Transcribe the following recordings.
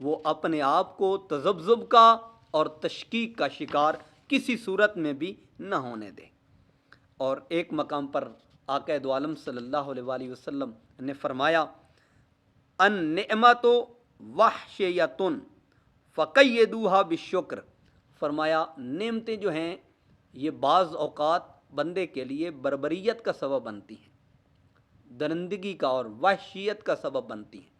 وہ اپنے آپ کو تذبذب کا اور تشکیک کا شکار کسی صورت میں بھی نہ ہونے دے۔ اور ایک مقام پر آقا دو عالم صلی اللہ علیہ وآلہ وسلم نے فرمایا ان نعمت وحشیتن فقیدوہا بالشکر، فرمایا نعمتیں جو ہیں یہ بعض اوقات بندے کے لیے بربریت کا سبب بنتی ہیں، درندگی کا اور وحشیت کا سبب بنتی ہیں۔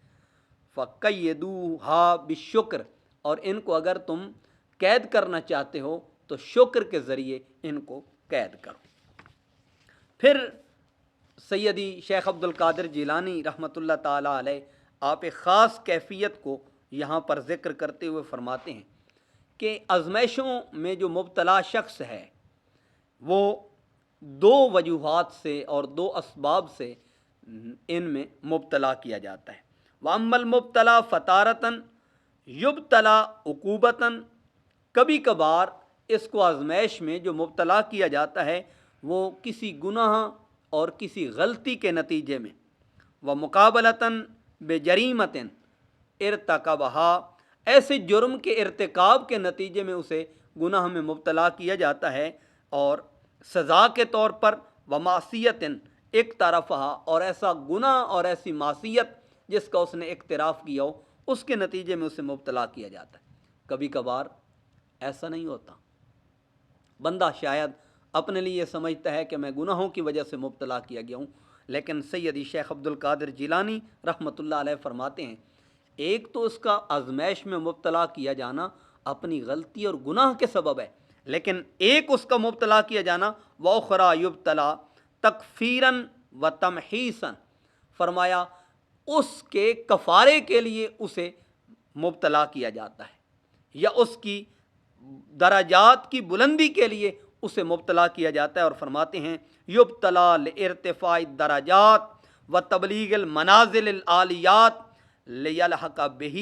فقیدوہا بالشکر، اور ان کو اگر تم قید کرنا چاہتے ہو تو شکر کے ذریعے ان کو قید کرو۔ پھر سیدی شیخ عبد القادر جیلانی رحمۃ اللہ تعالیٰ علیہ آپ ایک خاص کیفیت کو یہاں پر ذکر کرتے ہوئے فرماتے ہیں کہ آزمائشوں میں جو مبتلا شخص ہے وہ دو وجوہات سے اور دو اسباب سے ان میں مبتلا کیا جاتا ہے۔ وَأَمَّا الْمُبْتَلَى فَتَارَةً يُبْتَلَى عُقُوبَةً، کبھی کبھار اس کو آزمائش میں جو مبتلا کیا جاتا ہے وہ کسی گناہ اور کسی غلطی کے نتیجے میں، وَمُقَابَلَةً بِجَرِيمَةٍ ارتکبہا، ایسے جرم کے ارتکاب کے نتیجے میں اسے گناہ میں مبتلا کیا جاتا ہے، اور سزا کے طور پر وَمَعْصِیَةٍ اقترفہا، اور ایسا گناہ اور ایسی معصیت جس کا اس نے اقتراف کیا ہو اس کے نتیجے میں اسے مبتلا کیا جاتا ہے۔ کبھی کبھار ایسا نہیں ہوتا، بندہ شاید اپنے لیے یہ سمجھتا ہے کہ میں گناہوں کی وجہ سے مبتلا کیا گیا ہوں، لیکن سیدی شیخ عبد القادر جیلانی رحمۃ اللہ علیہ فرماتے ہیں ایک تو اس کا آزمائش میں مبتلا کیا جانا اپنی غلطی اور گناہ کے سبب ہے، لیکن ایک اس کا مبتلا کیا جانا وَأُخْرَى يُبْتَلَى تَكْفِيرًا وَتَمْحِيصًا، فرمایا اس کے کفارے کے لیے اسے مبتلا کیا جاتا ہے، یا اس کی درجات کی بلندی کے لیے اسے مبتلا کیا جاتا ہے۔ اور فرماتے ہیں یبتلا لارتفاع الدرجات وتبلیغ المنازل العالیات لیلحق بہ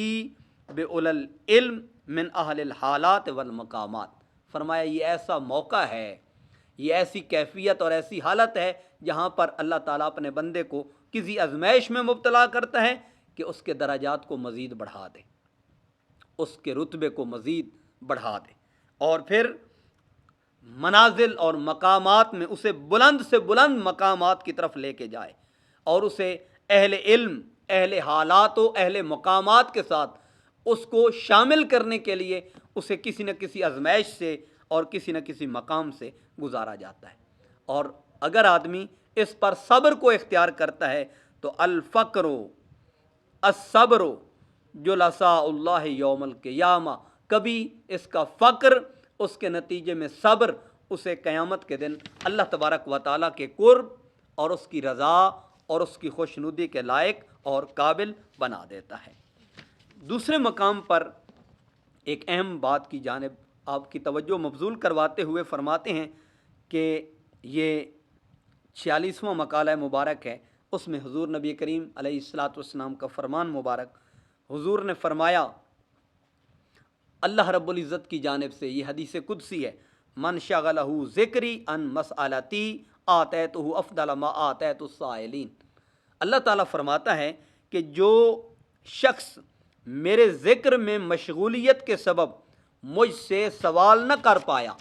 باولی العلم من اہل الحالات والمقامات، فرمایا یہ ایسا موقع ہے، یہ ایسی کیفیت اور ایسی حالت ہے جہاں پر اللہ تعالیٰ اپنے بندے کو کسی آزمائش میں مبتلا کرتا ہے کہ اس کے درجات کو مزید بڑھا دے، اس کے رتبے کو مزید بڑھا دے، اور پھر منازل اور مقامات میں اسے بلند سے بلند مقامات کی طرف لے کے جائے، اور اسے اہل علم، اہل حالات و اہل مقامات کے ساتھ اس کو شامل کرنے کے لیے اسے کسی نہ کسی آزمائش سے اور کسی نہ کسی مقام سے گزارا جاتا ہے۔ اور اگر آدمی اس پر صبر کو اختیار کرتا ہے تو الفقر الصبر جلساء اللہ یوم القیامہ، کبھی اس کا فقر، اس کے نتیجے میں صبر اسے قیامت کے دن اللہ تبارک و تعالیٰ کے قرب اور اس کی رضا اور اس کی خوشنودی کے لائق اور قابل بنا دیتا ہے۔ دوسرے مقام پر ایک اہم بات کی جانب آپ کی توجہ مبذول کرواتے ہوئے فرماتے ہیں کہ یہ 46واں مقالہ مبارک ہے، اس میں حضور نبی کریم علیہ الصلاۃ والسلام کا فرمان مبارک، حضور نے فرمایا اللہ رب العزت کی جانب سے، یہ حدیث قدسی ہے، من شغلہ ذکری ان مسئلتی آتیتہ افضل ما آتیت السائلین، اللہ تعالیٰ فرماتا ہے کہ جو شخص میرے ذکر میں مشغولیت کے سبب مجھ سے سوال نہ کر پایا،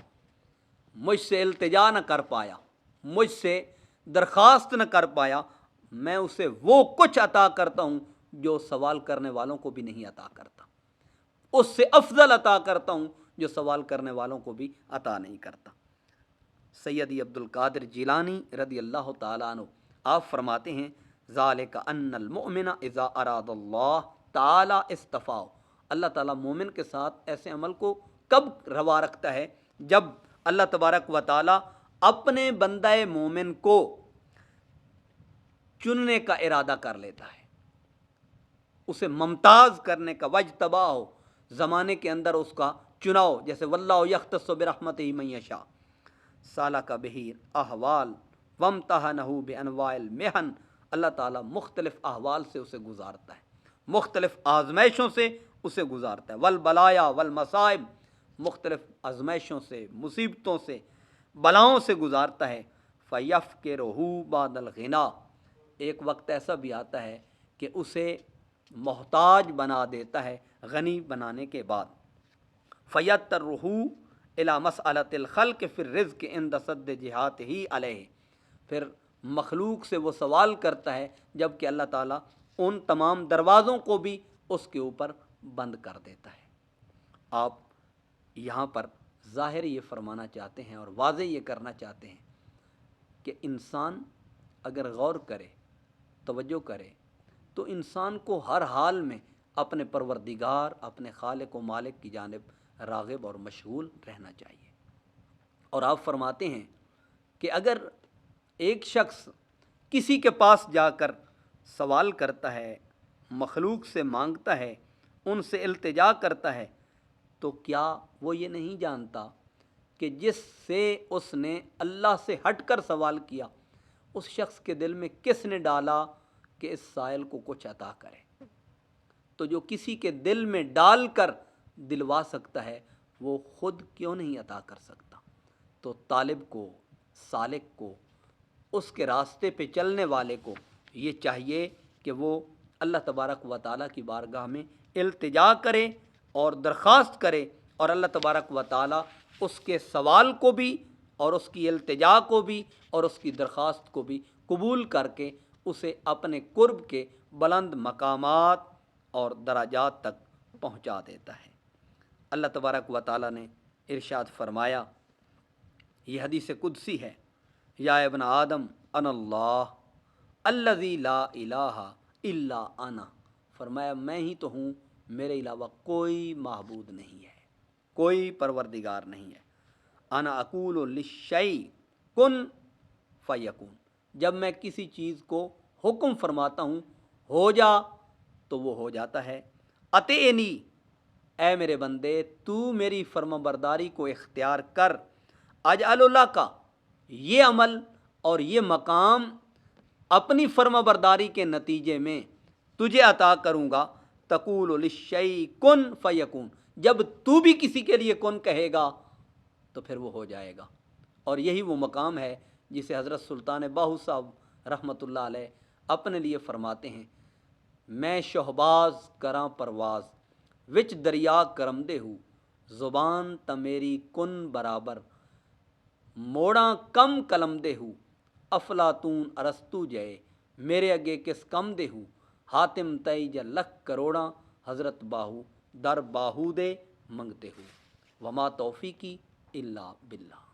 مجھ سے التجا نہ کر پایا، مجھ سے درخواست نہ کر پایا، میں اسے وہ کچھ عطا کرتا ہوں جو سوال کرنے والوں کو بھی نہیں عطا کرتا، اس سے افضل عطا کرتا ہوں جو سوال کرنے والوں کو بھی عطا نہیں کرتا۔ سیدی عبد القادر جیلانی رضی اللہ تعالیٰ عنہ آپ فرماتے ہیں ذالک ان المؤمن اذا اراد اللہ تعالی استفاء، اللہ تعالیٰ مومن کے ساتھ ایسے عمل کو کب روا رکھتا ہے جب اللہ تبارک و تعالیٰ اپنے بندہ مومن کو چننے کا ارادہ کر لیتا ہے، اسے ممتاز کرنے کا، وجتبا ہو، زمانے کے اندر اس کا چناؤ، جیسے واللہ یختص برحمتہ من یشاء، سالک بہ احوال وامتحنہ بانواع المحن، اللہ تعالیٰ مختلف احوال سے اسے گزارتا ہے، مختلف آزمائشوں سے اسے گزارتا ہے، والبلایا والمصائب، مختلف آزمائشوں سے، مصیبتوں سے، بلاؤں سے گزارتا ہے، فیفقرہ بعد الغنا، ایک وقت ایسا بھی آتا ہے کہ اسے محتاج بنا دیتا ہے غنی بنانے کے بعد فیترہ الی مسألۃ الخلق فی الرزق عند صد جہاتہ علیہ، پھر مخلوق سے وہ سوال کرتا ہے جب کہ اللہ تعالیٰ ان تمام دروازوں کو بھی اس کے اوپر بند کر دیتا ہے۔ آپ یہاں پر ظاہر یہ فرمانا چاہتے ہیں اور واضح یہ کرنا چاہتے ہیں کہ انسان اگر غور کرے، توجہ کرے، تو انسان کو ہر حال میں اپنے پروردگار، اپنے خالق و مالک کی جانب راغب اور مشغول رہنا چاہیے۔ اور آپ فرماتے ہیں کہ اگر ایک شخص کسی کے پاس جا کر سوال کرتا ہے، مخلوق سے مانگتا ہے، ان سے التجا کرتا ہے، تو کیا وہ یہ نہیں جانتا کہ جس سے اس نے اللہ سے ہٹ کر سوال کیا، اس شخص کے دل میں کس نے ڈالا کہ اس سائل کو کچھ عطا کرے؟ تو جو کسی کے دل میں ڈال کر دلوا سکتا ہے، وہ خود کیوں نہیں عطا کر سکتا؟ تو طالب کو، سالک کو، اس کے راستے پہ چلنے والے کو یہ چاہیے کہ وہ اللہ تبارک و تعالیٰ کی بارگاہ میں التجا کرے اور درخواست کرے، اور اللہ تبارک و تعالیٰ اس کے سوال کو بھی اور اس کی التجا کو بھی اور اس کی درخواست کو بھی قبول کر کے اسے اپنے قرب کے بلند مقامات اور درجات تک پہنچا دیتا ہے۔ اللہ تبارک و تعالیٰ نے ارشاد فرمایا، یہ حدیث قدسی ہے، یا ابن آدم انا اللہ الذی لا الہ الا انا، فرمایا میں ہی تو ہوں، میرے علاوہ کوئی معبود نہیں ہے، کوئی پروردگار نہیں ہے۔ انا اقول للشیء کن فیکون، جب میں کسی چیز کو حکم فرماتا ہوں ہو جا تو وہ ہو جاتا ہے۔ اطیعنی، اے میرے بندے تو میری فرما برداری کو اختیار کر، اجعل لک، یہ عمل اور یہ مقام اپنی فرما برداری کے نتیجے میں تجھے عطا کروں گا۔ تقول للشیء کن فیکون، جب تو بھی کسی کے لیے کن کہے گا تو پھر وہ ہو جائے گا۔ اور یہی وہ مقام ہے جسے حضرت سلطان باہو صاحب رحمۃ اللہ علیہ اپنے لیے فرماتے ہیں، میں شہباز کراں پرواز وچ دریا کرم دے ہوں، زبان تا میری کن برابر، موڑاں کم قلم دے ہوں، افلاطون ارسطو جئے میرے اگے کس کم دے ہوں، حاتم تئی جا لکھ کروڑاں حضرت باہو در باہو دے منگتے ہوں، وما توفیقی الا باللہ۔